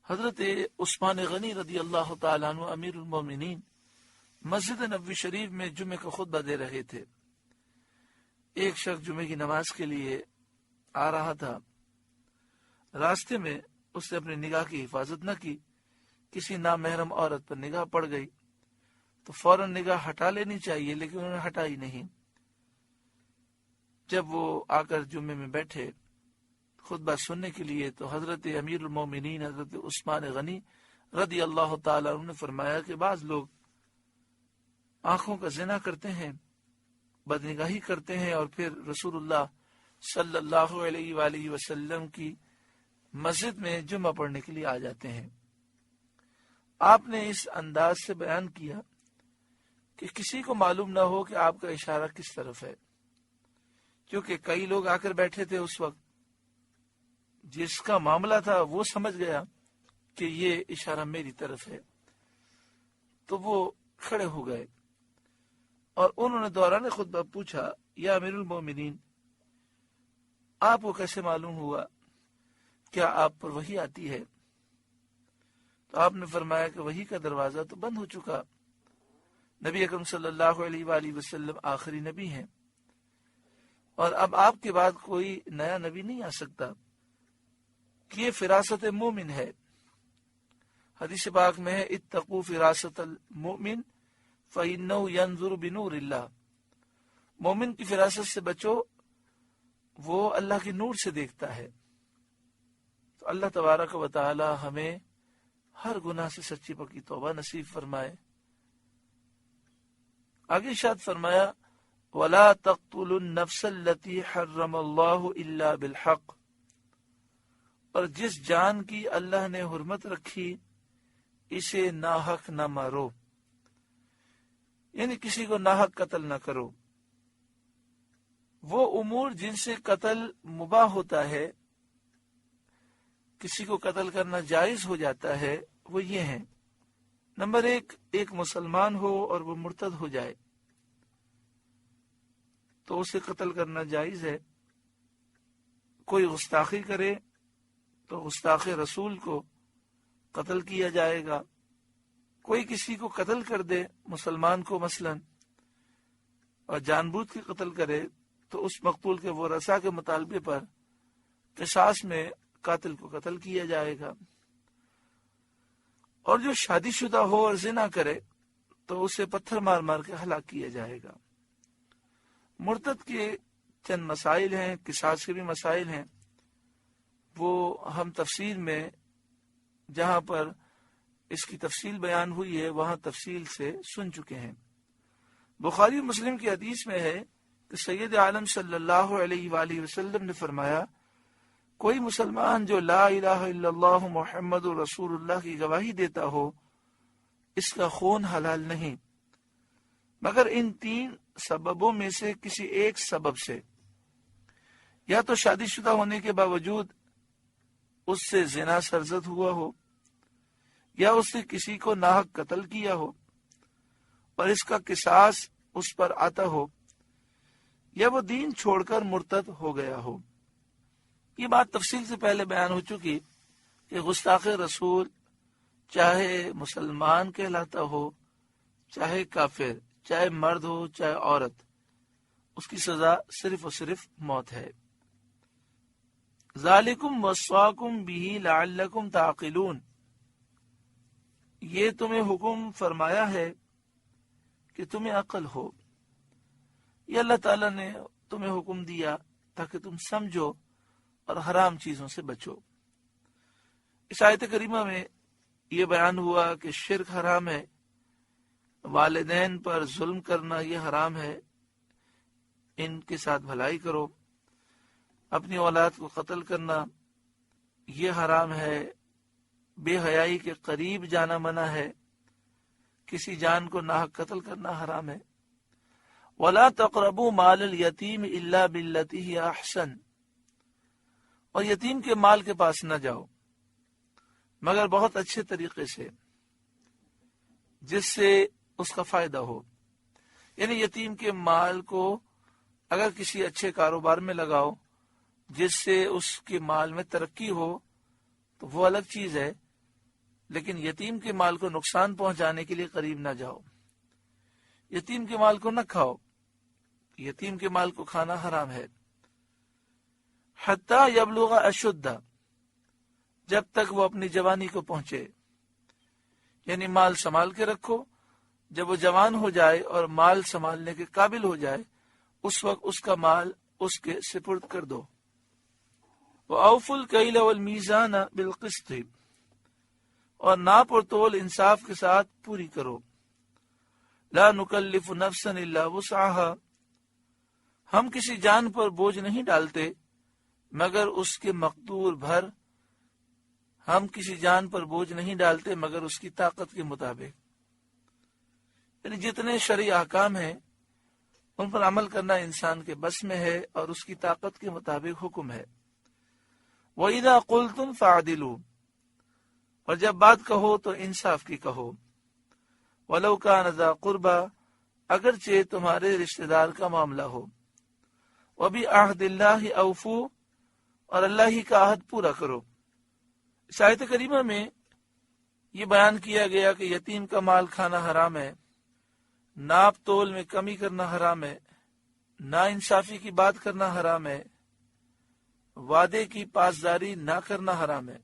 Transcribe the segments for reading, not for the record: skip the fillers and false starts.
حضرت عثمان غنی رضی اللہ تعالیٰ عنہ امیر المومنین مسجد نبوی شریف میں جمعے کا خطبہ دے رہے تھے۔ ایک شخص جمعے کی نماز کے لیے آ رہا تھا، راستے میں اس نے اپنی نگاہ کی حفاظت نہ کی، کسی نامحرم عورت پر نگاہ پڑ گئی تو فوراً نگاہ ہٹا لینی چاہیے، لیکن انہوں نے ہٹائی نہیں۔ جب وہ آ کر جمعے میں بیٹھے خطبہ سننے کے لیے تو حضرت امیر المومنین حضرت عثمان غنی رضی اللہ تعالیٰ عنہ نے فرمایا کہ بعض لوگ آنکھوں کا زنا کرتے ہیں، بدنگاہی کرتے ہیں، اور پھر رسول اللہ صلی اللہ علیہ وآلہ وسلم کی مسجد میں جمعہ پڑھنے کے لیے آ جاتے ہیں۔ آپ نے اس انداز سے بیان کیا کہ کسی کو معلوم نہ ہو کہ آپ کا اشارہ کس طرف ہے، کیونکہ کئی لوگ آ کر بیٹھے تھے اس وقت، جس کا معاملہ تھا وہ سمجھ گیا کہ یہ اشارہ میری طرف ہے، تو وہ کھڑے ہو گئے اور انہوں نے دوران خطبہ پوچھا، یا امیر المومنین، آپ کو کیسے معلوم ہوا؟ کیا آپ پر وحی آتی ہے؟ تو آپ نے فرمایا کہ وحی کا دروازہ تو بند ہو چکا، نبی اکرم صلی اللہ علیہ وآلہ وسلم آخری نبی ہیں، اور اب آپ کے بعد کوئی نیا نبی نہیں آ سکتا، کہ یہ فراست مومن ہے۔ حدیث پاک میں ہے اتقوا فراست المؤمن فإنه ينظر بنور اللہ، مومن کی فراست سے بچو، وہ اللہ کے نور سے دیکھتا ہے۔ تو اللہ تبارک و تعالی ہمیں ہر گناہ سے سچی پکی توبہ نصیب فرمائے۔ آگے ارشاد فرمایا وَلَا تَقْتُلُوا النَّفْسَ الَّتِي حَرَّمَ اللَّهُ إِلَّا بِالْحَقِّ، اور جس جان کی اللہ نے حرمت رکھی اسے ناحق نہ مارو، یعنی کسی کو ناحق قتل نہ کرو۔ وہ امور جن سے قتل مباح ہوتا ہے، کسی کو قتل کرنا جائز ہو جاتا ہے، وہ یہ ہیں: نمبر ایک مسلمان ہو اور وہ مرتد ہو جائے تو اسے قتل کرنا جائز ہے۔ کوئی گستاخی کرے تو گستاخ رسول کو قتل کیا جائے گا۔ کوئی کسی کو قتل کر دے، مسلمان کو مثلاً، اور جان بوجھ کے قتل کرے تو اس مقتول کے ورثاء کے مطالبے پر قصاص میں قاتل کو قتل کیا جائے گا۔ اور جو شادی شدہ ہو اور زنا کرے تو اسے پتھر مار مار کے ہلاک کیا جائے گا۔ مرتد کے چند مسائل ہیں، قصاص کے بھی مسائل ہیں، وہ ہم تفسیر میں جہاں پر اس کی تفصیل بیان ہوئی ہے وہاں تفصیل سے سن چکے ہیں۔ بخاری مسلم کی حدیث میں ہے کہ سید عالم صلی اللہ علیہ وآلہ وسلم نے فرمایا، کوئی مسلمان جو لا الہ الا اللہ محمد رسول اللہ کی گواہی دیتا ہو، اس کا خون حلال نہیں مگر ان 3 سببوں میں سے کسی ایک سبب سے، یا تو شادی شدہ ہونے کے باوجود اس سے زنا سرزد ہوا ہو، یا اس نے کسی کو ناحق قتل کیا ہو اور اس کا قصاص اس پر آتا ہو، یا وہ دین چھوڑ کر مرتد ہو گیا ہو۔ یہ بات تفصیل سے پہلے بیان ہو چکی کہ گستاخ رسول چاہے مسلمان کہلاتا ہو، چاہے کافر، چاہے مرد ہو چاہے عورت، اس کی سزا صرف اور صرف موت ہے۔ ذالکم وصاکم بہ لعلکم تعقلون، یہ تمہیں حکم فرمایا ہے کہ تمہیں عقل ہو، یہ اللہ تعالیٰ نے تمہیں حکم دیا تاکہ تم سمجھو اور حرام چیزوں سے بچو۔ اس آیت کریمہ میں یہ بیان ہوا کہ شرک حرام ہے، والدین پر ظلم کرنا یہ حرام ہے، ان کے ساتھ بھلائی کرو، اپنی اولاد کو قتل کرنا یہ حرام ہے، بے حیائی کے قریب جانا منع ہے، کسی جان کو ناحق قتل کرنا حرام ہے۔ وَلَا تَقْرَبُوا مَالَ الْيَتِيمِ إِلَّا بِالَّتِي هِيَ أَحْسَنُ، اور یتیم کے مال کے پاس نہ جاؤ مگر بہت اچھے طریقے سے، جس سے اس کا فائدہ ہو۔ یعنی یتیم کے مال کو اگر کسی اچھے کاروبار میں لگاؤ جس سے اس کے مال میں ترقی ہو تو وہ الگ چیز ہے، لیکن یتیم کے مال کو نقصان پہنچانے کے لیے قریب نہ جاؤ، یتیم کے مال کو نہ کھاؤ، یتیم کے مال کو کھانا حرام ہے۔ حتی یبلغ اشدہ، جب تک وہ اپنی جوانی کو پہنچے، یعنی مال سنبھال کے رکھو، جب وہ جوان ہو جائے اور مال سنبھالنے کے قابل ہو جائے اس وقت اس کا مال اس کے سپرد کر دو۔ وَأَوْفُوا الْكَيْلَ وَالْمِيزَانَ بِالْقِسْطِ، اور ناپ اور تول انصاف کے ساتھ پوری کرو۔ لا نکلف نفسا الا وسعها، ہم کسی جان پر بوجھ نہیں ڈالتے مگر اس کے مقدور بھر، ہم کسی جان پر بوجھ نہیں ڈالتے مگر اس کی طاقت کے مطابق، یعنی جتنے شرعی احکام ہیں ان پر عمل کرنا انسان کے بس میں ہے اور اس کی طاقت کے مطابق حکم ہے۔ وَإِذَا قُلْتُمْ فَعْدِلُوا، اور جب بات کہو تو انصاف کی کہو۔ وَلَوْ كَانَ ذَا قُرْبَى، اگرچہ تمہارے رشتہ دار کا معاملہ ہو۔ وَبِعَهْدِ اللَّهِ أَوْفُوا، اور اللہ ہی کا عہد پورا کرو۔ اس آیت کریمہ میں یہ بیان کیا گیا کہ یتیم کا مال کھانا حرام ہے، ناپ تول میں کمی کرنا حرام ہے، نا انصافی کی بات کرنا حرام ہے، وعدے کی پاسداری نہ کرنا حرام ہے۔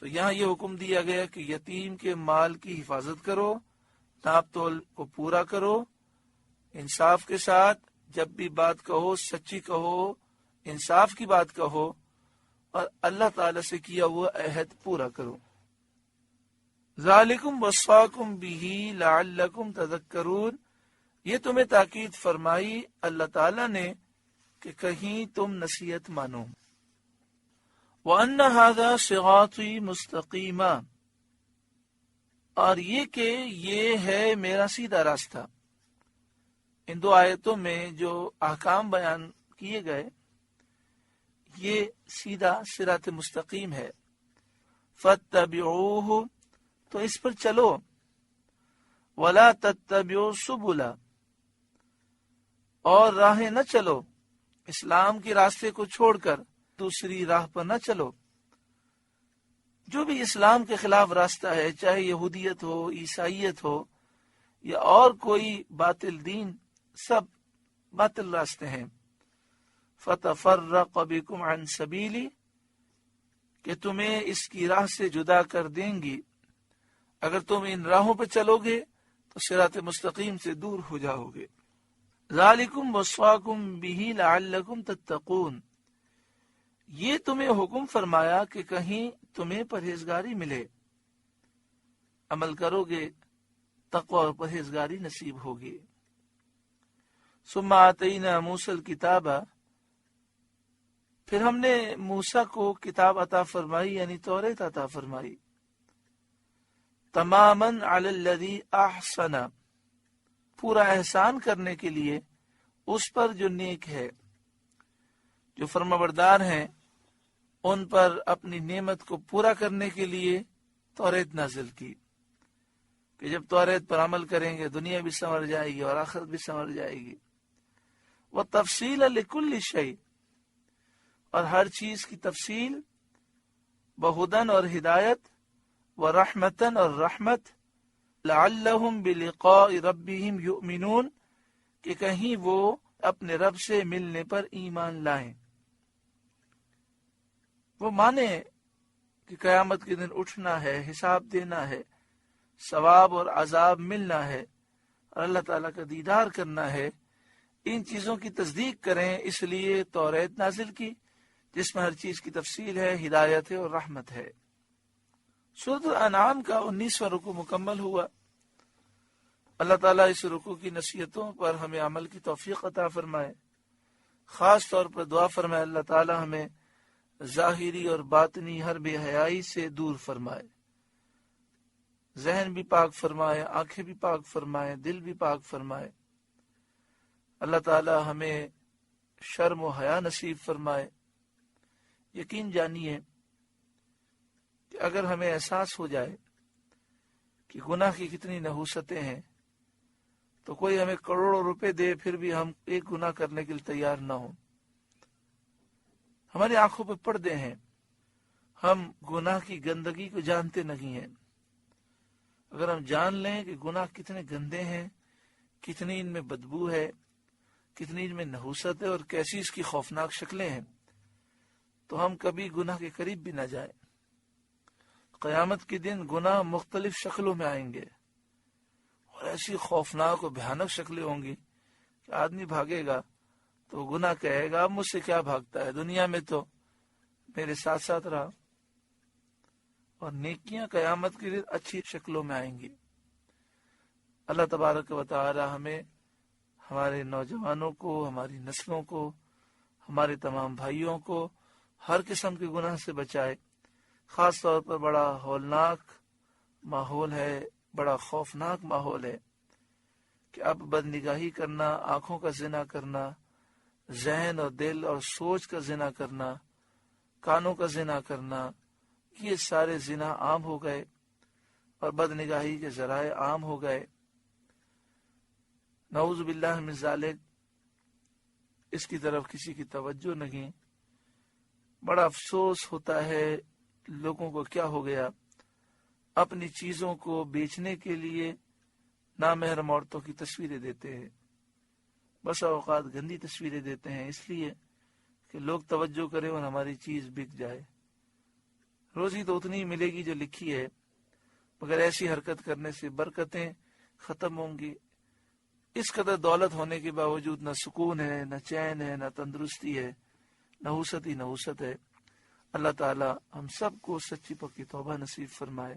تو یہاں یہ حکم دیا گیا کہ یتیم کے مال کی حفاظت کرو، ناپ تول کو پورا کرو، انصاف کے ساتھ جب بھی بات کہو سچی کہو، انصاف کی بات کہو، اور اللہ تعالی سے کیا ہوا عہد پورا کرو۔ ذالکم وصاکم بہ لعلکم تذکرون، یہ تمہیں تاکید فرمائی اللہ تعالی نے کہ کہیں تم نصیحت مانو۔ وَأَنَّ هَذَا صِرَاطِي مُسْتَقِيمًا، اور یہ کہ یہ ہے میرا سیدھا راستہ۔ ان دو آیتوں میں جو احکام بیان کیے گئے یہ سیدھا صراط مستقیم ہے۔ فَاتَّبِعُوهُ، تو اس پر چلو۔ وَلَا تَتَّبِعُوا السُّبُلَ، اور راہیں نہ چلو، اسلام کے راستے کو چھوڑ کر دوسری راہ پر نہ چلو۔ جو بھی اسلام کے خلاف راستہ ہے، چاہے یہودیت ہو، عیسائیت ہو یا اور کوئی باطل دین، سب باطل راستے ہیں۔ فَتَفَرَّقَ بِكُمْ عَنْ سَبِيلِي، کہ تمہیں اس کی راہ سے جدا کر دیں گی۔ اگر تم ان راہوں پہ چلو گے تو صراط مستقیم سے دور ہو جاؤ گے۔ ذَلِكُمْ وَصَّاكُمْ بِهِ لَعَلَّكُمْ تَتَّقُونَ، یہ تمہیں حکم فرمایا کہ کہیں تمہیں پرہیزگاری ملے، عمل کرو گے تقوی اور پرہیزگاری نصیب ہوگی۔ ثم آتینا موسیٰ الکتاب، پھر ہم نے موسیٰ کو کتاب عطا فرمائی یعنی توریت عطا فرمائی۔ تماماً علی الذی احسن، پورا احسان کرنے کے لیے اس پر جو نیک ہے، جو فرمانبردار ہیں ان پر اپنی نعمت کو پورا کرنے کے لیے توریت نازل کی کہ جب توریت پر عمل کریں گے دنیا بھی سنور جائے گی اور آخرت بھی سنور جائے گی۔ وَتَفْصِيلًا لِكُلِّ شَيْءٍ، اور ہر چیز کی تفصیل، وَهُدًى اور ہدایت، وَرَحْمَةً اور رحمت، لَعَلَّهُمْ بِلِقَاءِ رَبِّهِمْ يُؤْمِنُونَ، کہ کہیں وہ اپنے رب سے ملنے پر ایمان لائیں، وہ مانے کہ قیامت کے دن اٹھنا ہے، حساب دینا ہے، ثواب اور عذاب ملنا ہے اور اللہ تعالیٰ کا دیدار کرنا ہے۔ ان چیزوں کی تصدیق کریں، اس لیے توریت نازل کی جس میں ہر چیز کی تفصیل ہے، ہدایت ہے اور رحمت ہے۔ سورۃ الانعام کا 19واں رکوع مکمل ہوا۔ اللہ تعالیٰ اس رکوع کی نصیحتوں پر ہمیں عمل کی توفیق عطا فرمائے۔ خاص طور پر دعا فرمائے اللہ تعالیٰ ہمیں ظاہری اور باطنی ہر بے حیائی سے دور فرمائے، ذہن بھی پاک فرمائے، آنکھیں بھی پاک فرمائے، دل بھی پاک فرمائے۔ اللہ تعالیٰ ہمیں شرم و حیا نصیب فرمائے۔ یقین جانیے کہ اگر ہمیں احساس ہو جائے کہ گناہ کی کتنی نحوستیں ہیں تو کوئی ہمیں کروڑوں روپے دے پھر بھی ہم ایک گناہ کرنے کے لیے تیار نہ ہوں۔ ہماری آنکھوں پہ پردے ہیں، ہم گناہ کی گندگی کو جانتے نہیں ہیں۔ اگر ہم جان لیں کہ گناہ کتنے گندے ہیں، کتنی ان میں بدبو ہے، کتنی ان میں نحوست ہے اور کیسی اس کی خوفناک شکلیں ہیں، تو ہم کبھی گناہ کے قریب بھی نہ جائیں۔ قیامت کے دن گناہ مختلف شکلوں میں آئیں گے اور ایسی خوفناک اور بھیانک شکلیں ہوں گی کہ آدمی بھاگے گا تو گناہ کہے گا اب مجھ سے کیا بھاگتا ہے، دنیا میں تو میرے ساتھ ساتھ رہا۔ اور نیکیاں قیامت کے دن اچھی شکلوں میں آئیں گی۔ اللہ تبارک و تعالی ہمیں، ہمارے نوجوانوں کو، ہماری نسلوں کو، ہمارے تمام بھائیوں کو ہر قسم کے گناہ سے بچائے۔ خاص طور پر بڑا ہولناک ماحول ہے، بڑا خوفناک ماحول ہے کہ اب بدنگاہی کرنا، آنکھوں کا زنا کرنا، ذہن اور دل اور سوچ کا زنا کرنا، کانوں کا زنا کرنا، یہ سارے زنا عام ہو گئے اور بدنگاہی کے ذرائع عام ہو گئے۔ نعوذ باللہ من ذالک، اس کی طرف کسی کی توجہ نہیں۔ بڑا افسوس ہوتا ہے لوگوں کو کیا ہو گیا، اپنی چیزوں کو بیچنے کے لیے نامحرم عورتوں کی تصویریں دیتے ہیں۔ بس اوقات گندی تصویریں دیتے ہیں اس لیے کہ لوگ توجہ کریں اور ہماری چیز بک جائے۔ روزی تو اتنی ملے گی جو لکھی ہے، مگر ایسی حرکت کرنے سے برکتیں ختم ہوں گی۔ اس قدر دولت ہونے کے باوجود نہ سکون ہے، نہ چین ہے، نہ تندرستی ہے، نحوست ہی نحوست ہے۔ اللہ تعالی ہم سب کو سچی پکی توبہ نصیب فرمائے۔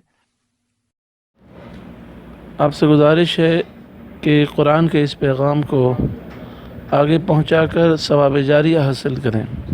آپ سے گزارش ہے کہ قرآن کے اس پیغام کو آگے پہنچا کر ثواب جاریہ حاصل کریں۔